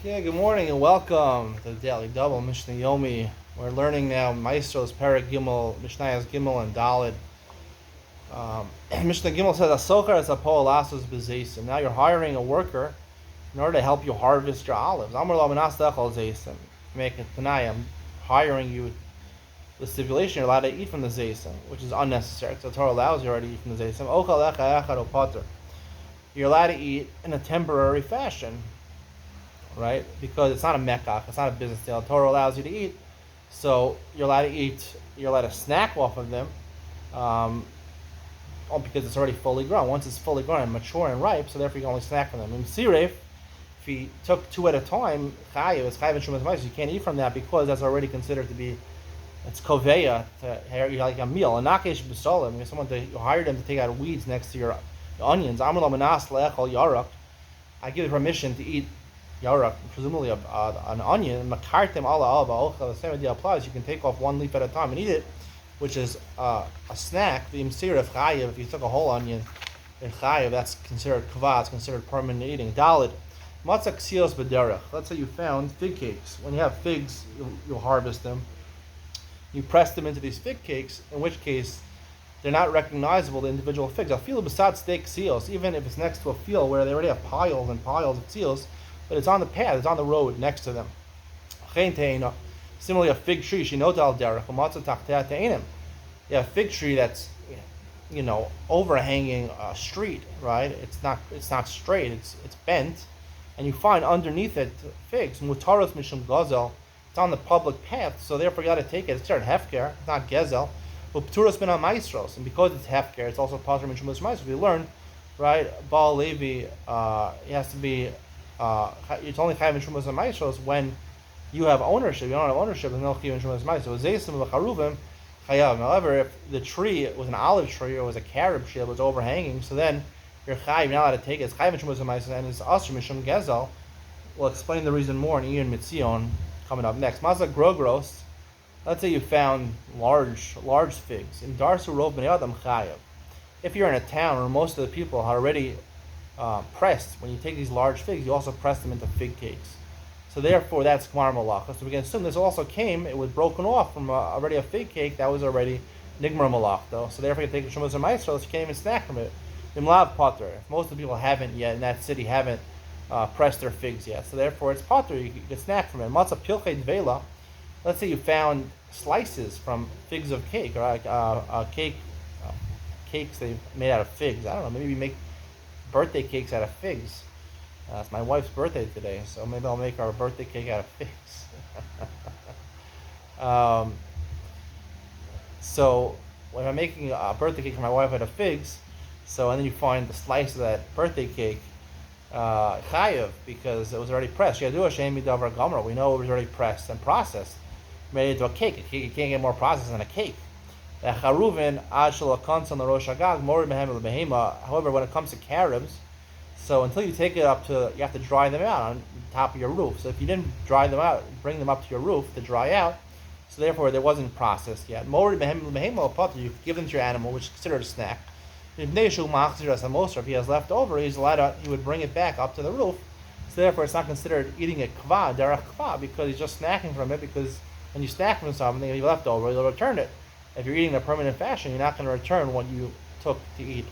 Yeah, good morning and welcome to the Daily Double Mishnah Yomi. We're learning now Maasros Perek Gimel, Mishnayos Gimel and Dalid. Mishnah Gimel says, "Asochar es apol asos b'zeisim." Now you're hiring a worker in order to help you harvest your olives. Amar lo minas techol zeisim. Make it tonight. I'm hiring you. The stipulation you're allowed to eat from the zeisim, which is unnecessary. So the Torah allows you already to eat from the zeisim. Ochal echa echad o pater. You're allowed to eat in a temporary fashion, right? Because it's not a mekach, it's not a business deal. The Torah allows you to eat, so you're allowed to eat. You're allowed to snack off of them, because it's already fully grown. Once it's fully grown and mature and ripe, so therefore you can only snack from them. In siref, if you took two at a time, chayiv is chayiv and shumas ma'is. You can't eat from that because that's already considered to be it's koveya to like a meal. And nakesh b'solim, you hired them to take out weeds next to your onions. Amar lo manas le'echol yarak. I give you permission to eat yarak, presumably an onion. Makartem ala alba. The same idea applies. You can take off one leaf at a time and eat it, which is a snack. The imsir of chayiv. If you took a whole onion in chayiv, that's considered kavah. It's considered permanent eating. Dalid. Matzah ksios b'derech. Let's say you found fig cakes. When you have figs, you'll harvest them. You press them into these fig cakes, in which case they're not recognizable, the individual figs. A field beside steak seals, even if it's next to a field where they already have piles and piles of seals, but it's on the path, it's on the road next to them. Similarly, a fig tree, you have a fig tree that's overhanging a street, right? It's not straight, it's bent, and you find underneath it figs. Mutaros mishum gazel. It's on the public path, so therefore you got to take it. It's considered hefker, it's not gezel. But pturos bin Maasros, and because it's hefker, it's also patur min shumas ma'is. We learn, right? Baal Levi, it has to be. It's only chayav min shumas ma'is when you have ownership. You don't have ownership, and no chayav min shumas ma'is. So zeisim v'charuvim chayav. However, if the tree was an olive tree or was a carob tree that was overhanging, so then you're chayav. You're not allowed to take it. It's chayav min shumas ma'is, and it's asur mishum gezel. We'll explain the reason more in Ian Mitzion coming up next. Mazak grogros. Let's say you found large figs. In Darsu Rov Bnei Adam Chayav. If you're in a town where most of the people are already pressed, when you take these large figs, you also press them into fig cakes. So therefore, that's Gmar Malacha. So we can assume this also came, it was broken off from already a fig cake that was already Nigmar Malach, though. So therefore, you take the Shumas or Maasros, you can't even snack from it. Imlav Potter. If most of the people haven't yet, in that city, haven't pressed their figs yet. So therefore, it's Potter, you can snack from it. Matzah Pilchei Dvela. Let's say you found slices from figs of cake, or cakes they made out of figs. I don't know. Maybe we make birthday cakes out of figs. It's my wife's birthday today, so maybe I'll make our birthday cake out of figs. So when I'm making a birthday cake for my wife out of figs, and then you find the slice of that birthday cake, chayiv, because it was already pressed. We know it was already pressed and processed, made into a cake. You can't get more processed than a cake. However, when it comes to carobs, so until you take it up to, you have to dry them out on top of your roof. So if you didn't dry them out, bring them up to your roof to dry out, so therefore there wasn't processed yet. You give them to your animal, which is considered a snack. If he has left over, he would bring it back up to the roof. So therefore it's not considered eating a kva, derech kva, because he's just snacking from it, because when you snack from something, if you left over, you'll return it. If you're eating in a permanent fashion, you're not going to return what you took to eat.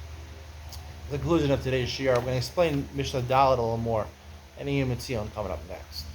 The conclusion of today's shiur, we're going to explain Mishnah Dalet a little more, and Ian Mitzion coming up next.